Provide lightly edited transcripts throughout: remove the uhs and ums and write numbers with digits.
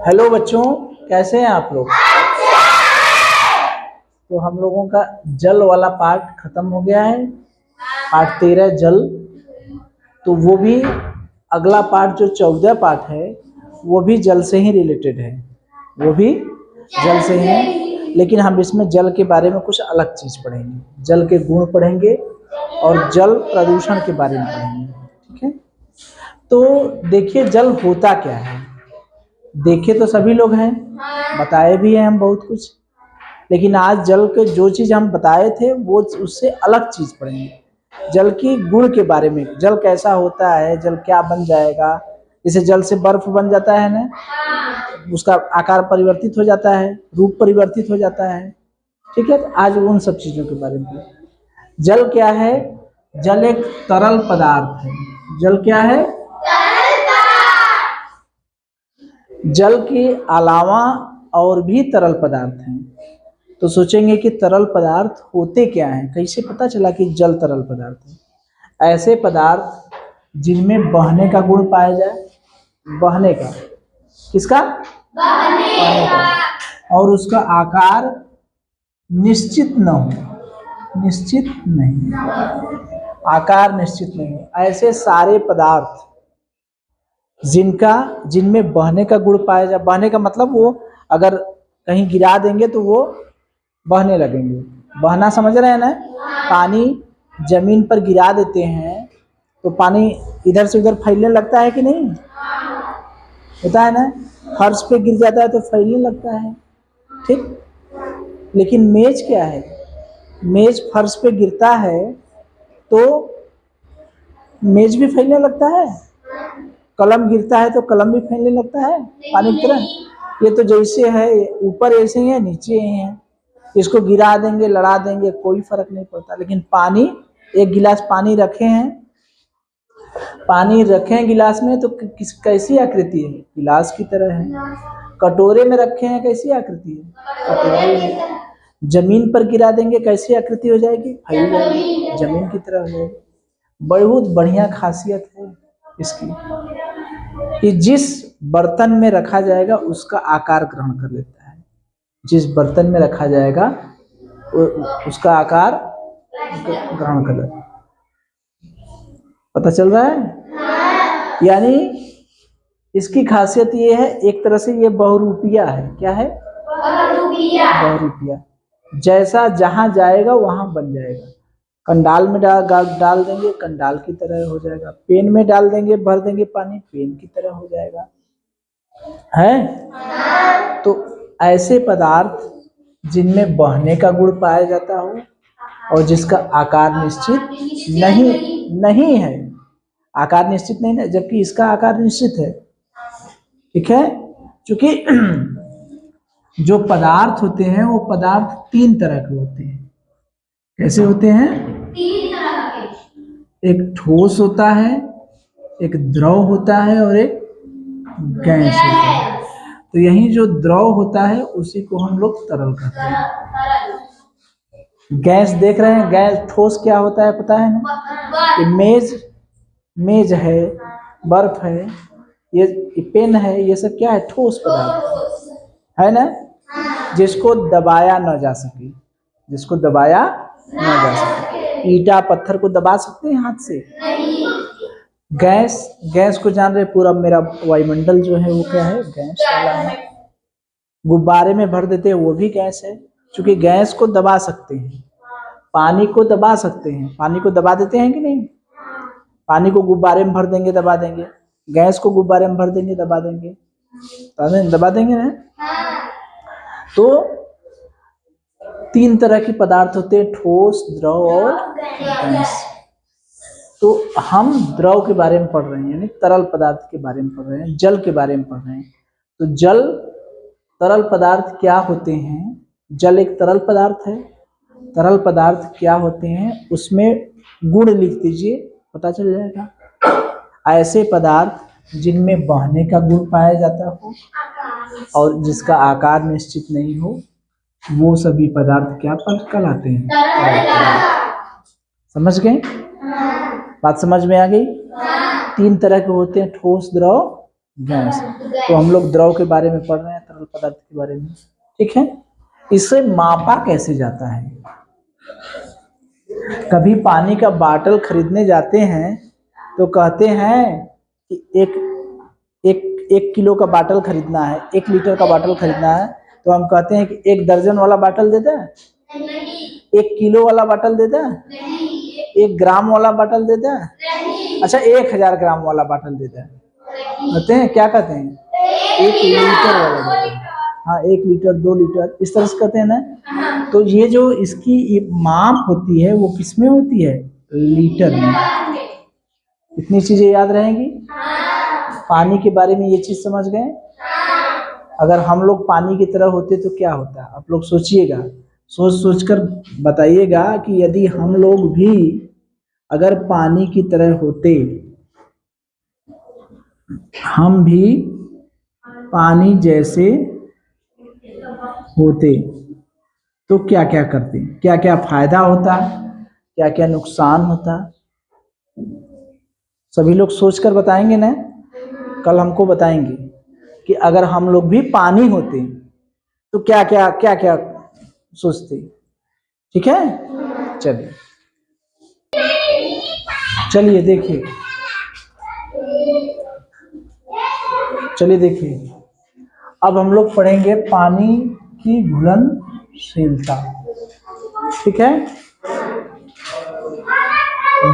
Hello बच्चों, कैसे हैं आप लोग। तो हम लोगों का जल वाला पार्ट खत्म हो गया है, पार्ट 13 जल। तो वो भी अगला पार्ट जो 14 पार्ट है वो भी जल से ही रिलेटेड है, वो भी जल से ही है। लेकिन हम इसमें जल के बारे में कुछ अलग चीज़ पढ़ेंगे, जल के गुण पढ़ेंगे और जल प्रदूषण के बारे में पढ़ेंगे। ठीक है, तो देखिए जल होता क्या है। देखे तो सभी लोग हैं, बताए भी हैं हम बहुत कुछ, लेकिन आज जल के जो चीज़ हम बताए थे वो उससे अलग चीज़ पढ़ेंगे। जल की गुण के बारे में, जल कैसा होता है, जल क्या बन जाएगा। जैसे जल से बर्फ बन जाता है ना, उसका आकार परिवर्तित हो जाता है, रूप परिवर्तित हो जाता है। ठीक है, तो आज उन सब चीज़ों के बारे में। जल क्या है? जल एक तरल पदार्थ है। जल क्या है? जल के अलावा और भी तरल पदार्थ हैं। तो सोचेंगे कि तरल पदार्थ होते क्या हैं, कैसे पता चला कि जल तरल पदार्थ है। ऐसे पदार्थ जिनमें बहने का गुण पाया जाए, बहने का, किसका? बहने का। और उसका आकार निश्चित न हो, निश्चित नहीं, आकार निश्चित नहीं हो, ऐसे सारे पदार्थ जिनमें बहने का गुण पाया जाए। बहने का मतलब वो अगर कहीं गिरा देंगे तो वो बहने लगेंगे। बहना समझ रहे हैं ना? पानी जमीन पर गिरा देते हैं तो पानी इधर से उधर फैलने लगता है कि नहीं? होता है ना? फर्श पे गिर जाता है तो फैलने लगता है। ठीक, लेकिन मेज क्या है? मेज फर्श पे गिरता है तो मेज भी फैलने लगता है। कलम गिरता है तो कलम भी फैलने लगता है पानी की तरह। ये तो जैसे है, ऊपर ऐसे ही है, नीचे ही है। इसको गिरा देंगे, लड़ा देंगे, कोई फर्क नहीं पड़ता। लेकिन पानी, एक गिलास पानी रखे हैं, पानी रखें गिलास में तो कैसी आकृति है? गिलास की तरह है। कटोरे में रखे हैं, कैसी आकृति है? कटोरे में। जमीन पर गिरा देंगे, कैसी आकृति हो जाएगी? फैल जाएगी, जमीन की तरह हो जाएगी। बहुत बढ़िया खासियत है इसकी कि जिस बर्तन में रखा जाएगा उसका आकार ग्रहण कर लेता है। जिस बर्तन में रखा जाएगा उसका आकार ग्रहण कर लेता है। पता चल रहा है? यानी इसकी खासियत ये है, एक तरह से ये बहुरूपिया है। क्या है? बहुरूपिया। जैसा जहां जाएगा वहां बन जाएगा। कंडाल में डाल देंगे, कंडाल की तरह हो जाएगा। पेन में डाल देंगे, भर देंगे पानी, पेन की तरह हो जाएगा। है? तो ऐसे पदार्थ जिनमें बहने का गुण पाया जाता हो और जिसका आकार निश्चित नहीं है, आकार निश्चित नहीं है, जबकि इसका आकार निश्चित है। ठीक है, क्योंकि जो पदार्थ होते हैं वो पदार्थ 3 तरह के होते हैं। कैसे होते हैं? 3 तरह के। एक ठोस होता है, एक द्रव होता है और एक गैस होता है। तो यही जो द्रव होता है उसी को हम लोग तरल कहते हैं। गैस देख रहे हैं, गैस। ठोस क्या होता है पता है ना? ये मेज है, बर्फ है, ये पेन है, ये सब क्या है? ठोस पदार्थ है ना, जिसको दबाया न जा सके, जिसको दबाया न जा सके। ईटा पत्थर को दबा सकते हैं हाथ से? गैस को जान रहे? पूरा मेरा वायुमंडल जो है वो क्या है? गैस वाला है। गुब्बारे में भर देते हैं, वो भी गैस है। क्योंकि गैस को दबा सकते हैं, पानी को दबा सकते हैं। पानी को दबा देते हैं कि नहीं? पानी को गुब्बारे में भर देंगे, दबा देंगे। गैस को गुब्बारे में भर देंगे, दबा देंगे। दबा देंगे ना? तो 3 तरह के पदार्थ होते हैं, ठोस, द्रव और गैस। तो हम द्रव के बारे में पढ़ रहे हैं, यानी तरल पदार्थ के बारे में पढ़ रहे हैं, जल के बारे में पढ़ रहे हैं। तो जल, तरल पदार्थ क्या होते हैं? जल एक तरल पदार्थ है। तरल पदार्थ क्या होते हैं उसमें गुण लिख दीजिए, पता चल जाएगा। ऐसे पदार्थ जिनमें बहने का गुण पाया जाता हो और जिसका आकार निश्चित नहीं हो, वो सभी पदार्थ क्या कहलाते हैं? समझ गए? बात समझ में आ गई? 3 तरह के होते हैं, ठोस, द्रव, गैस। तो हम लोग द्रव के बारे में पढ़ रहे हैं, तरल पदार्थ के बारे में, ठीक है। इसे मापा कैसे जाता है? कभी पानी का बाटल खरीदने जाते हैं तो कहते हैं कि एक किलो का बाटल खरीदना है, 1 लीटर का बाटल खरीदना है, तो हम कहते हैं कि 1 दर्जन वाला बाटल देता है, 1 किलो वाला बाटल देता है, 1 ग्राम वाला बाटल देता है, अच्छा 1000 ग्राम वाला बाटल देता है, कहते हैं क्या कहते हैं? 1 लीटर वाला बाटल, हाँ 1 लीटर 2 लीटर इस तरह से कहते हैं ना। तो ये जो इसकी माप होती है वो किस में होती है? लीटर में। इतनी चीजें याद रहेंगी। पानी के बारे में ये चीज समझ गए। अगर हम लोग पानी की तरह होते तो क्या होता? आप लोग सोचिएगा, सोच सोच कर बताइएगा कि यदि हम लोग भी अगर पानी की तरह होते, हम भी पानी जैसे होते तो क्या क्या करते, क्या क्या फायदा होता, क्या क्या नुकसान होता? सभी लोग सोचकर बताएंगे ना, कल हमको बताएंगे कि अगर हम लोग भी पानी होते तो क्या क्या क्या क्या सोचते। ठीक है, चलिए चलिए देखिए, चलिए देखिए, अब हम लोग पढ़ेंगे पानी की घुलनशीलता। ठीक है,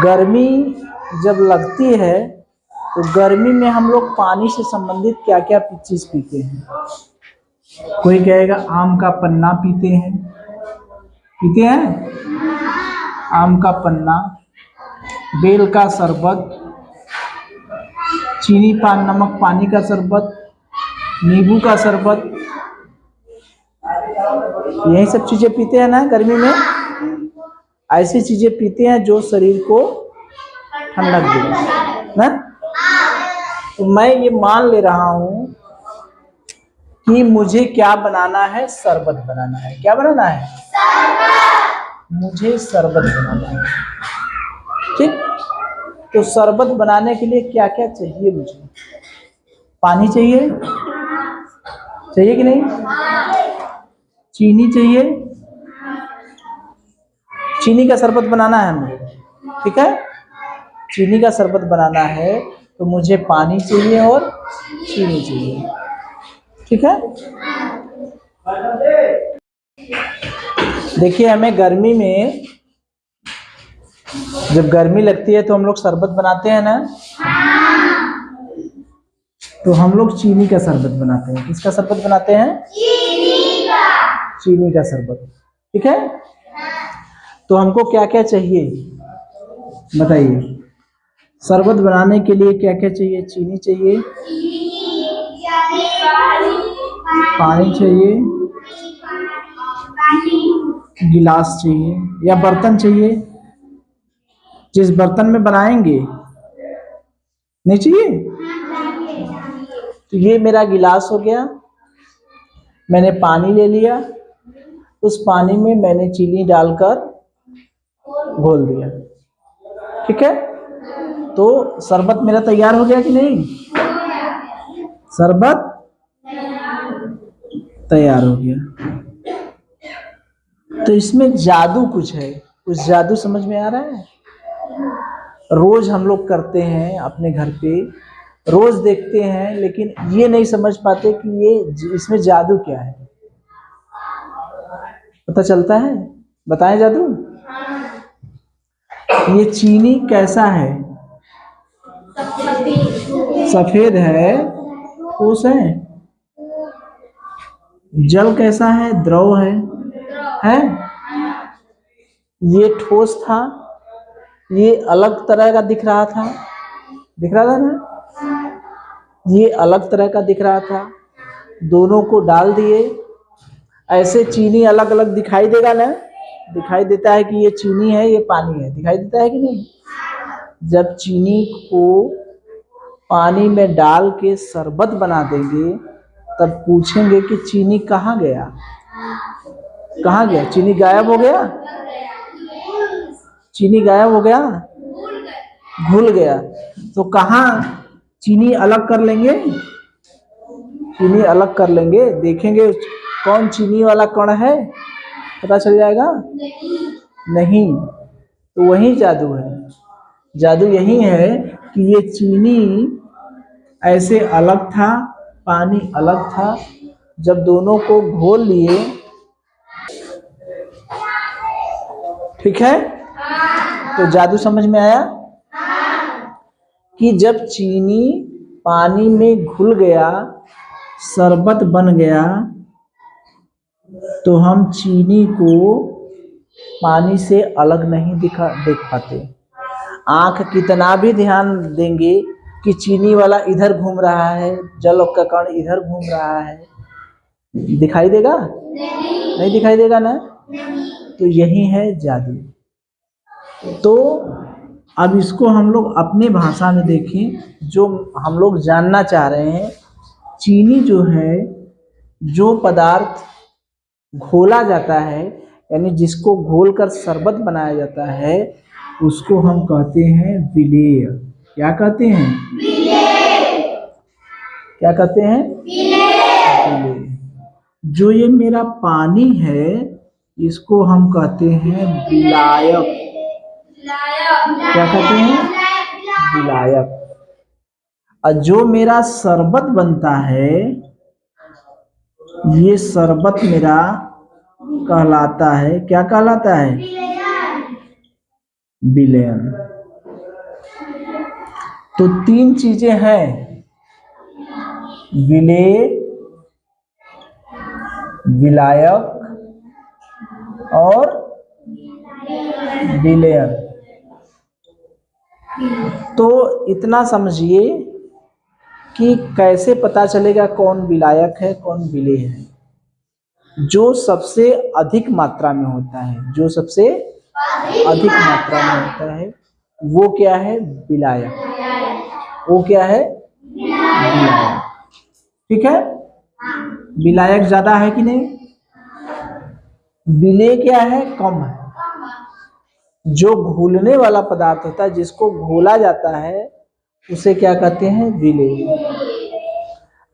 गर्मी जब लगती है तो गर्मी में हम लोग पानी से संबंधित क्या क्या चीज पीते हैं? कोई कहेगा आम का पन्ना पीते हैं, पीते हैं आम का पन्ना, बेल का शरबत, चीनी पान नमक पानी का शरबत, नींबू का शरबत, यही सब चीजें पीते हैं ना गर्मी में। ऐसी चीजें पीते हैं जो शरीर को ठंडक दे ना। तो मैं ये मान ले रहा हूं कि मुझे क्या बनाना है? शरबत बनाना है। क्या बनाना है? मुझे शरबत बनाना है। ठीक, तो शरबत बनाने के लिए क्या क्या चाहिए मुझे? पानी चाहिए, चाहिए कि नहीं? चीनी चाहिए, चीनी का शरबत बनाना है हमें। ठीक है, चीनी का शरबत बनाना है तो मुझे पानी चाहिए और चीनी चाहिए। ठीक है, देखिए हमें गर्मी में जब गर्मी लगती है तो हम लोग शरबत बनाते हैं ना, तो हम लोग चीनी का शरबत बनाते हैं। किसका शरबत बनाते हैं? चीनी का शरबत। ठीक है, तो हमको क्या क्या चाहिए बताइए? शरबत बनाने के लिए क्या क्या चाहिए? चीनी चाहिए, पानी चाहिए, गिलास चाहिए या बर्तन चाहिए, जिस बर्तन में बनाएंगे। नहीं चाहिए? तो ये मेरा गिलास हो गया, मैंने पानी ले लिया, उस पानी में मैंने चीनी डालकर घोल दिया। ठीक है, तो शरबत मेरा तैयार हो गया कि नहीं? शरबत तैयार हो गया। तो इसमें जादू कुछ है, कुछ जादू समझ में आ रहा है? रोज हम लोग करते हैं अपने घर पे, रोज देखते हैं, लेकिन ये नहीं समझ पाते कि ये इसमें जादू क्या है। पता चलता है? बताएं जादू। ये चीनी कैसा है? सफेद है, ठोस है। जल कैसा है? द्रव है? ये ठोस था, ये अलग तरह का दिख रहा था, दिख रहा था ना, ये अलग तरह का दिख रहा था, दोनों को डाल दिए, ऐसे चीनी अलग अलग दिखाई देगा ना, दिखाई देता है कि ये चीनी है ये पानी है, दिखाई देता है कि नहीं? जब चीनी को पानी में डाल के शरबत बना देंगे तब पूछेंगे कि चीनी कहाँ गया? कहाँ गया? चीनी गायब हो गया? चीनी गायब हो गया, घुल गया। तो कहाँ चीनी अलग कर लेंगे? चीनी अलग कर लेंगे, देखेंगे कौन चीनी वाला कण है, पता चल जाएगा। नहीं, तो वही जादू है। जादू यही है कि ये चीनी ऐसे अलग था, पानी अलग था, जब दोनों को घोल लिए, ठीक है, तो जादू समझ में आया कि जब चीनी पानी में घुल गया, शरबत बन गया, तो हम चीनी को पानी से अलग नहीं देख पाते। आंख कितना भी ध्यान देंगे कि चीनी वाला इधर घूम रहा है, जल का कण इधर घूम रहा है, दिखाई देगा? नहीं दिखाई देगा ना। तो यही है जादू। तो अब इसको हम लोग अपनी भाषा में देखें, जो हम लोग जानना चाह रहे हैं। चीनी जो है, जो पदार्थ घोला जाता है, यानी जिसको घोलकर शरबत बनाया जाता है, उसको हम कहते हैं विलेय। क्या कहते हैं? विलेय। क्या कहते हैं? विलेय। जो ये मेरा पानी है, इसको हम कहते हैं विलायक। क्या कहते हैं? विलायक। और जो मेरा शरबत बनता है, ये शरबत मेरा कहलाता है, क्या कहलाता है? विलयन। तो तीन चीजें हैं, विलेय, विलायक और विलयन। तो इतना समझिए कि कैसे पता चलेगा कौन विलायक है, कौन विलेय है। जो सबसे अधिक मात्रा में होता है, जो सबसे अधिक मात्रा में होता है, वो क्या है? विलायक। वो क्या है? विलायक। ठीक है। विलायक ज्यादा है कि नहीं? विलेय क्या है? कम है। जो घुलने वाला पदार्थ होता है, जिसको घोला जाता है, उसे क्या कहते हैं? विलेय।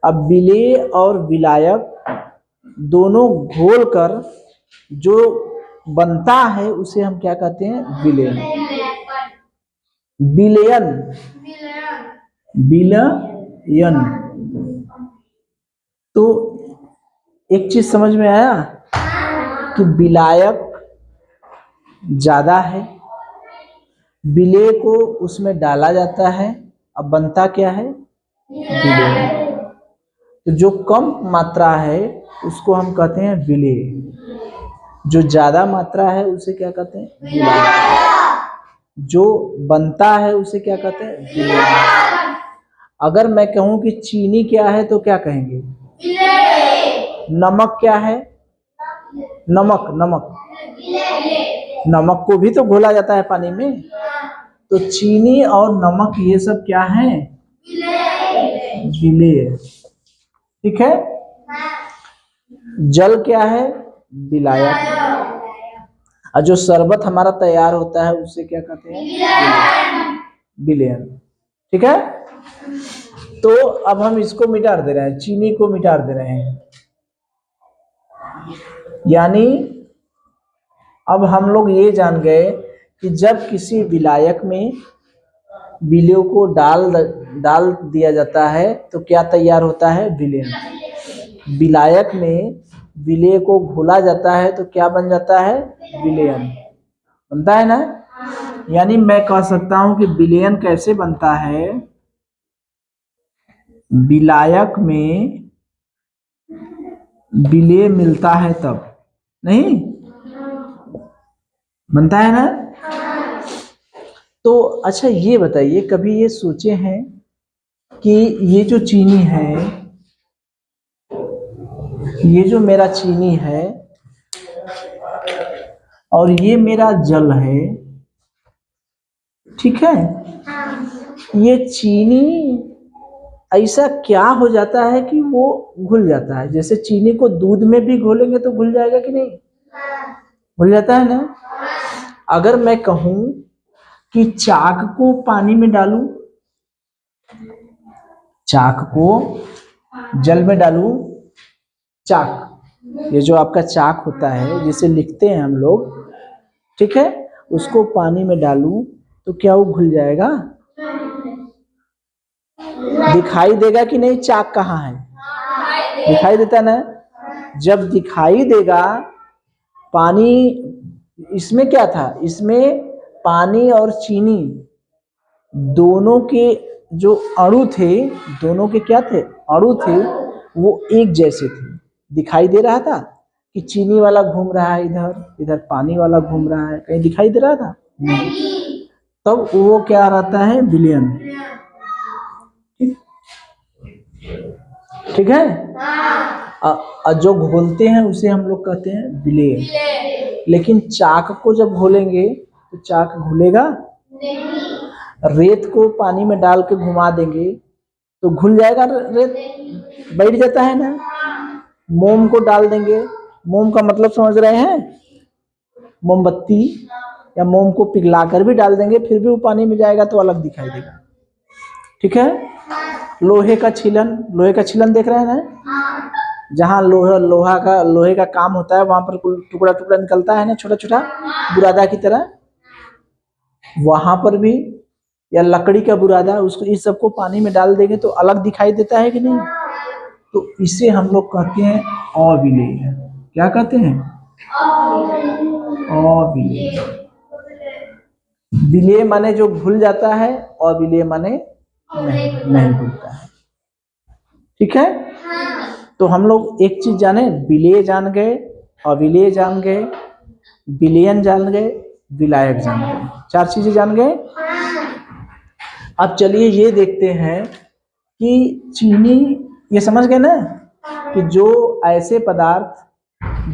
अब विलेय और विलायक दोनों घोलकर जो बनता है, उसे हम क्या कहते हैं? विलयन। विलयन, विलयन। तो एक चीज समझ में आया कि विलायक ज्यादा है, विलेय को उसमें डाला जाता है, अब बनता क्या है? विलयन। तो जो कम मात्रा है उसको हम कहते हैं विलेय, जो ज्यादा मात्रा है उसे क्या कहते हैं? विलायक। जो बनता है उसे क्या कहते हैं? विलयन। अगर मैं कहूं कि चीनी क्या है, तो क्या कहेंगे? विलेय। नमक क्या है? नमक, नमक, नमक को भी तो घोला जाता है पानी में। तो चीनी और नमक ये सब क्या है? विलेय। ठीक है। जल क्या है? विलायक। और जो शरबत हमारा तैयार होता है, उसे क्या कहते हैं? विलयन। ठीक है। तो अब हम इसको मिटा दे रहे हैं, चीनी को मिटा दे रहे हैं। यानी अब हम लोग ये जान गए कि जब किसी विलायक में विलेय को डाल दिया जाता है, तो क्या तैयार होता है? विलयन। विलायक में विलेय को घोला जाता है, तो क्या बन जाता है? विलयन बनता है ना। यानी मैं कह सकता हूं कि विलयन कैसे बनता है? विलायक में विलेय मिलता है तब, नहीं बनता है ना। तो अच्छा ये बताइए, कभी ये सोचे हैं कि ये जो चीनी है, ये जो मेरा चीनी है और ये मेरा जल है, ठीक है, ये चीनी ऐसा क्या हो जाता है कि वो घुल जाता है? जैसे चीनी को दूध में भी घोलेंगे तो घुल जाएगा कि नहीं? घुल जाता है ना। अगर मैं कहूं कि चाक को पानी में डालूं, चाक को जल में डालूं चाक, ये जो आपका चाक होता है जिसे लिखते हैं हम लोग, ठीक है, उसको पानी में डालूं तो क्या वो घुल जाएगा? दिखाई देगा कि नहीं चाक कहाँ है? दिखाई देता ना। जब दिखाई देगा, पानी, इसमें क्या था, इसमें पानी और चीनी दोनों के जो अणु थे, दोनों के क्या थे, अणु थे, वो एक जैसे थे। दिखाई दे रहा था कि चीनी वाला घूम रहा है इधर, इधर पानी वाला घूम रहा है, कहीं दिखाई दे रहा था? नहीं। तब वो क्या रहता है? विलयन। ठीक है। जो घोलते हैं उसे हम लोग कहते हैं विलेय। लेकिन चाक को जब घोलेंगे तो चाक घुलेगा नहीं। रेत को पानी में डाल के घुमा देंगे तो घुल जाएगा, रेत बैठ जाता है ना। मोम को डाल देंगे, मोम का मतलब समझ रहे हैं? मोमबत्ती या मोम को पिघला कर भी डाल देंगे फिर भी वो पानी में जाएगा तो अलग दिखाई देगा। ठीक है। लोहे का छीलन, लोहे का छीलन देख रहे हैं ना, जहाँ लोहे का काम होता है वहां पर टुकड़ा टुकड़ा निकलता है ना, छोटा छोटा बुरादा की तरह, वहां पर भी, या लकड़ी का बुरादा, उसको इस सबको पानी में डाल देंगे तो अलग दिखाई देता है कि नहीं? तो इसे हम लोग कहते हैं अविलेय। क्या कहते हैं? अविलेय। विलेय माने जो घुल जाता है, अविलेय माने नहीं घुलता है। ठीक है। तो हम लोग एक चीज जाने, विलेय जान गए, अविलेय जान गए, विलयन जान गए, विलायक जान गए, 4 चीजें जान गए। अब चलिए ये देखते हैं कि चीनी, ये समझ गए ना कि जो ऐसे पदार्थ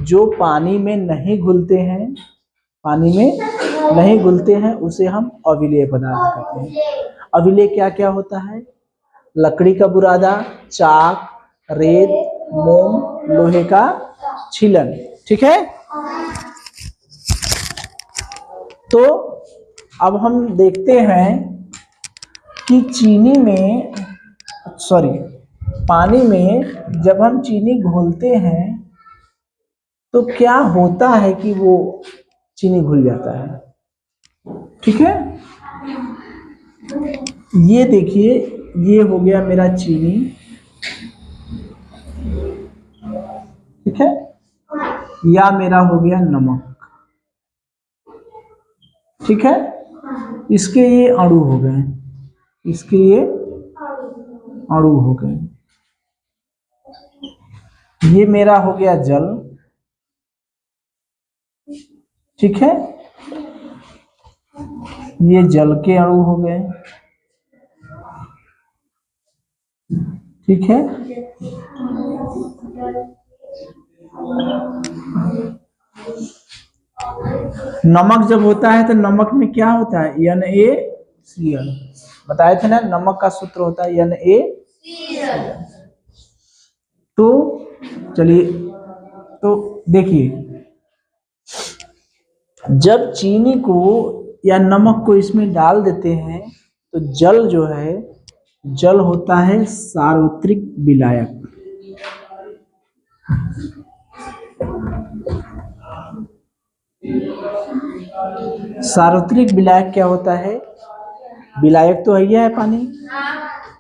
जो पानी में नहीं घुलते हैं, पानी में नहीं घुलते हैं, उसे हम अविलेय पदार्थ कहते हैं। अविलेय क्या क्या होता है? लकड़ी का बुरादा, चाक, रेत, मोम, लोहे का छीलन। ठीक है। तो अब हम देखते हैं कि चीनी में, सॉरी, पानी में जब हम चीनी घोलते हैं तो क्या होता है कि वो चीनी घुल जाता है। ठीक है। ये देखिए, ये हो गया मेरा चीनी। ठीक है। या मेरा हो गया नमक। ठीक है। इसके ये अणु हो गए, इसके ये अणु हो गए। ये मेरा हो गया जल। ठीक है। ये जल के अणु हो गए। ठीक है। नमक जब होता है तो नमक में क्या होता है? NaCl। बताए थे ना, नमक का सूत्र होता है NaCl। तो चलिए, तो देखिए, जब चीनी को या नमक को इसमें डाल देते हैं तो जल जो है, जल होता है सार्वत्रिक विलायक। सार्वत्रिक विलायक क्या होता है? विलायक तो है पानी,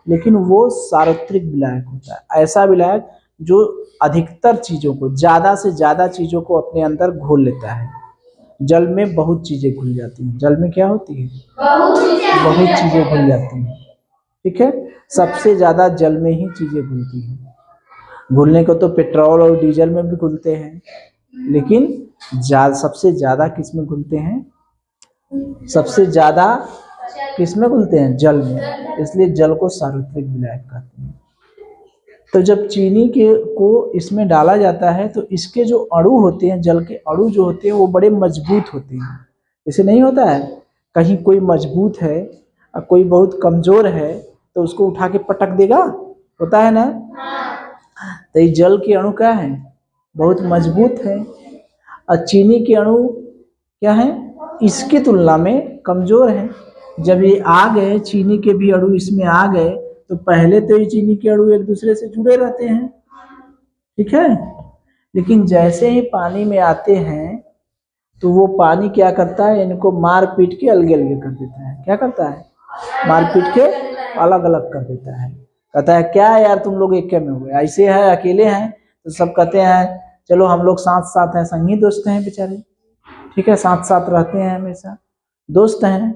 लेकिन वो सार्वत्रिक विलायक होता है। ऐसा विलायक जो अधिकतर चीजों को, ज्यादा से ज्यादा चीजों को अपने अंदर घोल लेता है। जल में बहुत चीजें घुल जाती हैं। जल में क्या होती है? बहुत चीजें घुल जाती हैं। ठीक है। सबसे ज्यादा जल में ही चीजें घुलती हैं। घुलने को तो पेट्रोल और डीजल में भी घुलते हैं, लेकिन सबसे ज्यादा किस में घुलते हैं? सबसे ज्यादा किस में घुलते हैं? जल में। इसलिए जल को सार्वत्रिक विलायक कहते हैं। तो जब चीनी को इसमें डाला जाता है तो इसके जो अणु होते हैं, जल के अणु जो होते हैं, वो बड़े मजबूत होते हैं। जैसे नहीं होता है, कहीं कोई मजबूत है और कोई बहुत कमजोर है तो उसको उठा के पटक देगा, होता है ना। तो ये जल के अणु क्या है? बहुत मजबूत है। और चीनी के अणु क्या है? इसकी तुलना में कमजोर है। जब ये आ गए, चीनी के भी अणु इसमें आ गए तो पहले तो ये चीनी के अणु एक दूसरे से जुड़े रहते हैं, ठीक है। लेकिन जैसे ही पानी में आते हैं तो वो पानी क्या करता है, इनको मार पीट के अलग अलग कर देता है। क्या करता है, मार पीट के अलग अलग कर देता है। कहता है क्या यार तुम लोग एक में हुए, ऐसे है अकेले हैं। तो सब कहते हैं चलो हम लोग साथ साथ हैं, संगी दोस्त हैं बेचारे, ठीक है, साथ साथ रहते हैं हमेशा, दोस्त हैं।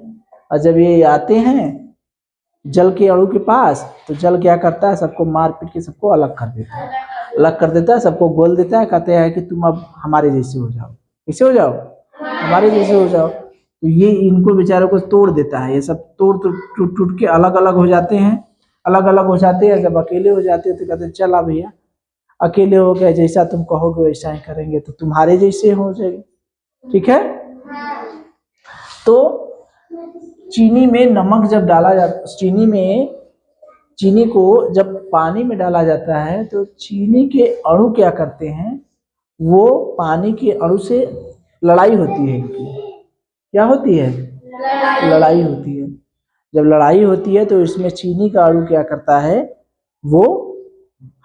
और जब ये आते हैं जल के अणु के पास तो जल क्या करता है, सबको मार पीट के सबको अलग कर देता है, अलग कर देता है, सबको गोल देता है। कहते हैं कि तुम अब हमारे जैसे हो जाओ, कैसे हो जाओ, हमारे जैसे हो जाओ। तो ये इनको बेचारों को तोड़ देता है, ये सब तोड़ टूट टूट के अलग अलग हो जाते हैं, अलग अलग हो जाते हैं। जब अकेले हो जाते हैं तो कहते हैं चला भैया अकेले हो गए, जैसा तुम कहोगे वैसा ही करेंगे, तो तुम्हारे जैसे हो जाएंगे, ठीक है। तो चीनी में नमक जब डाला जाता, चीनी को जब पानी में डाला जाता है तो चीनी के अणु क्या करते हैं, वो पानी के अणु से लड़ाई होती है इनकी। क्या होती है, लड़ाई होती है। जब लड़ाई होती है तो इसमें चीनी का अणु क्या करता है, वो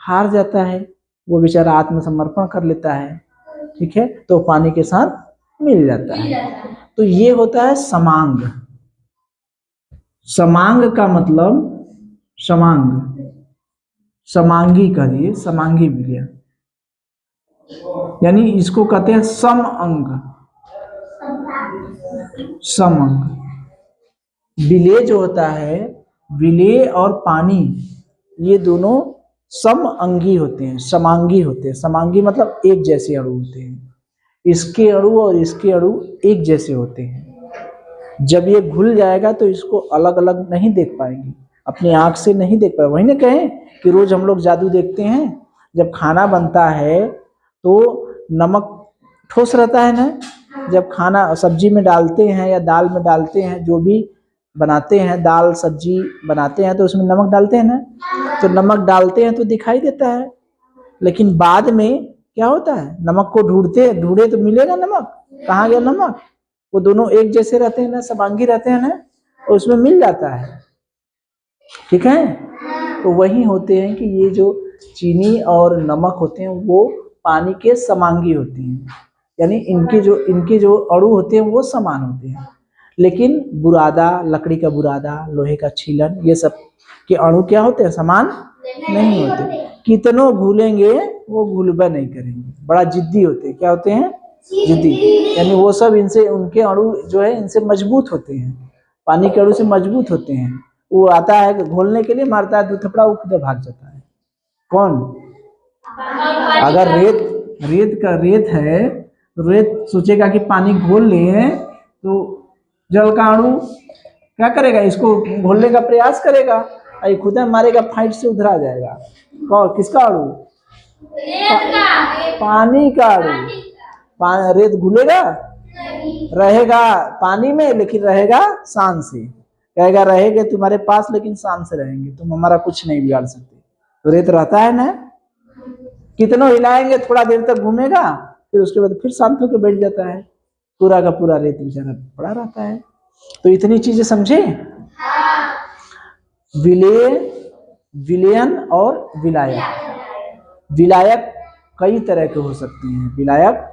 हार जाता है, वो बेचारा आत्मसमर्पण कर लेता है, ठीक है, तो पानी के साथ मिल जाता है। तो ये होता है समांग। समांग का मतलब समांग, समांगी करिए, समांगी विलय, यानी इसको कहते हैं सम अंग, सम अंग। विलय जो होता है, विलय और पानी ये दोनों सम अंगी होते हैं, समांगी होते हैं। समांगी मतलब एक जैसे अणु होते हैं, इसके अणु और इसके अणु एक जैसे होते हैं। जब ये घुल जाएगा तो इसको अलग अलग नहीं देख पाएंगे, अपनी आंख से नहीं देख पाएंगे। वही ना कहें कि रोज हम लोग जादू देखते हैं, जब खाना बनता है तो नमक ठोस रहता है ना, जब खाना सब्जी में डालते हैं या दाल में डालते हैं, जो भी बनाते हैं दाल सब्जी बनाते हैं तो उसमें नमक डालते हैं ना, तो नमक डालते हैं तो दिखाई देता है। लेकिन बाद में क्या होता है, नमक को ढूंढे तो मिलेगा नमक, कहाँ गया नमक, वो दोनों एक जैसे रहते हैं ना, समांगी रहते हैं ना, और उसमें मिल जाता है, ठीक है। तो वही होते हैं कि ये जो चीनी और नमक होते हैं वो पानी के समांगी होते हैं, यानी इनके जो अणु होते हैं वो समान होते हैं। लेकिन बुरादा, लकड़ी का बुरादा, लोहे का छीलन, ये सब के अणु क्या होते हैं, समान नहीं होते। कितनों घुलेंगे वो घुलबा नहीं करेंगे, बड़ा जिद्दी होते हैं। क्या होते हैं, जिद्दी, यानी वो सब इनसे, उनके अणु जो है इनसे मजबूत होते हैं, पानी के अणु से मजबूत होते हैं। वो आता है घोलने के लिए, मारता है 2 थप्पड़ा, वो खुद भाग जाता है। कौन, अगर रेत है, रेत सोचेगा कि पानी घोल ले तो जल का अणु क्या करेगा, इसको घोलने का प्रयास करेगा, और खुद मारेगा, फाइट से उधर आ जाएगा। कौन, किसका अणु, पानी का अणु। रेत घुलेगा, रहेगा पानी में लेकिन रहेगा शान से, कहेगा रहेंगे तुम्हारे पास लेकिन शान से रहेंगे, तुम हमारा कुछ नहीं बिगाड़ सकते। तो रेत रहता है ना, कितना हिलाएंगे, थोड़ा देर तक घूमेगा, फिर उसके बाद फिर शांत होकर बैठ जाता है, पूरा का पूरा रेत बेचारा पड़ा रहता है। तो इतनी चीजें समझे, विलय, विलयन और विलायक। विलायक कई तरह के हो सकते हैं, विलायक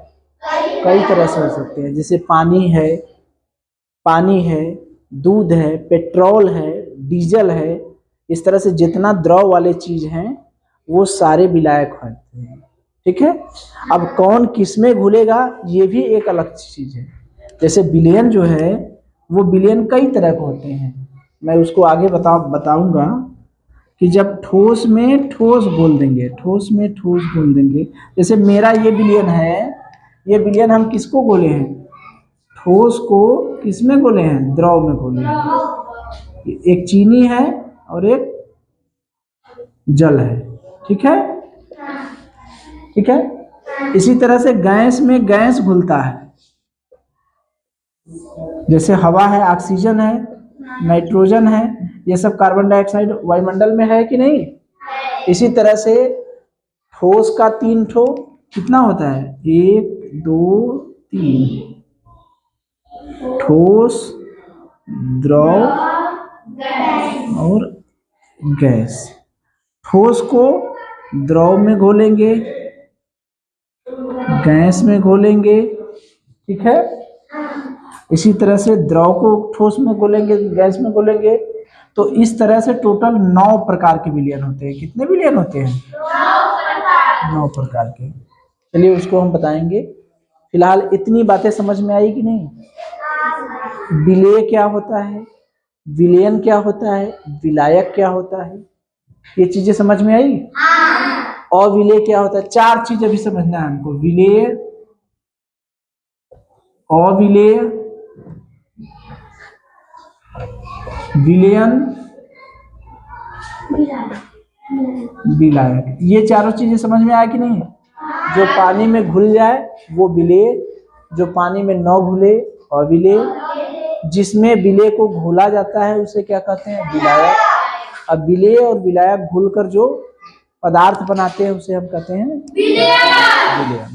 कई तरह से हो सकते हैं, जैसे पानी है, दूध है, पेट्रोल है, डीजल है, इस तरह से जितना द्रव वाले चीज हैं वो सारे विलायक होते हैं, ठीक है। अब कौन किस में घुलेगा ये भी एक अलग चीज है। जैसे विलयन जो है वो विलयन कई तरह के होते हैं, मैं उसको आगे बताऊंगा कि जब ठोस में ठोस घोल देंगे, ठोस में ठोस घोल देंगे। जैसे मेरा ये विलयन है, ये विलयन हम किसको घोले हैं, ठोस को किस में घोले हैं, द्रव में घोले हैं। एक चीनी है और एक जल है, ठीक है, ठीक है। इसी तरह से गैस में गैस घुलता है, जैसे हवा है, ऑक्सीजन है, नाइट्रोजन है, ये सब कार्बन डाइऑक्साइड वायुमंडल में है कि नहीं। इसी तरह से ठोस का 3 ठो कितना होता है, 1 2 3, ठोस, द्रव और गैस। ठोस को द्रव में घोलेंगे, गैस में घोलेंगे, ठीक है। इसी तरह से द्रव को ठोस में घोलेंगे, गैस में घोलेंगे। तो इस तरह से टोटल 9 प्रकार के विलयन होते हैं। कितने विलयन होते हैं? 9 प्रकार के। चलिए उसको हम बताएंगे। फिलहाल इतनी बातें समझ में आई कि नहीं? विलेय क्या होता है, विलयन क्या होता है, विलायक क्या होता है, ये चीजें समझ में आई? अविलेय क्या होता है? 4 चीज अभी समझना है हमको। विलेय, अविलेय, विलयन, विलायक। ये चारों चीजें समझ में आया कि नहीं? जो पानी में घुल जाए वो विलेय, जो पानी में न घुले अविलेय, जिसमें विलेय को घोला जाता है उसे क्या कहते हैं? विलायक। अब विलेय और विलायक घुलकर जो पदार्थ बनाते हैं उसे हम कहते हैं विलयन।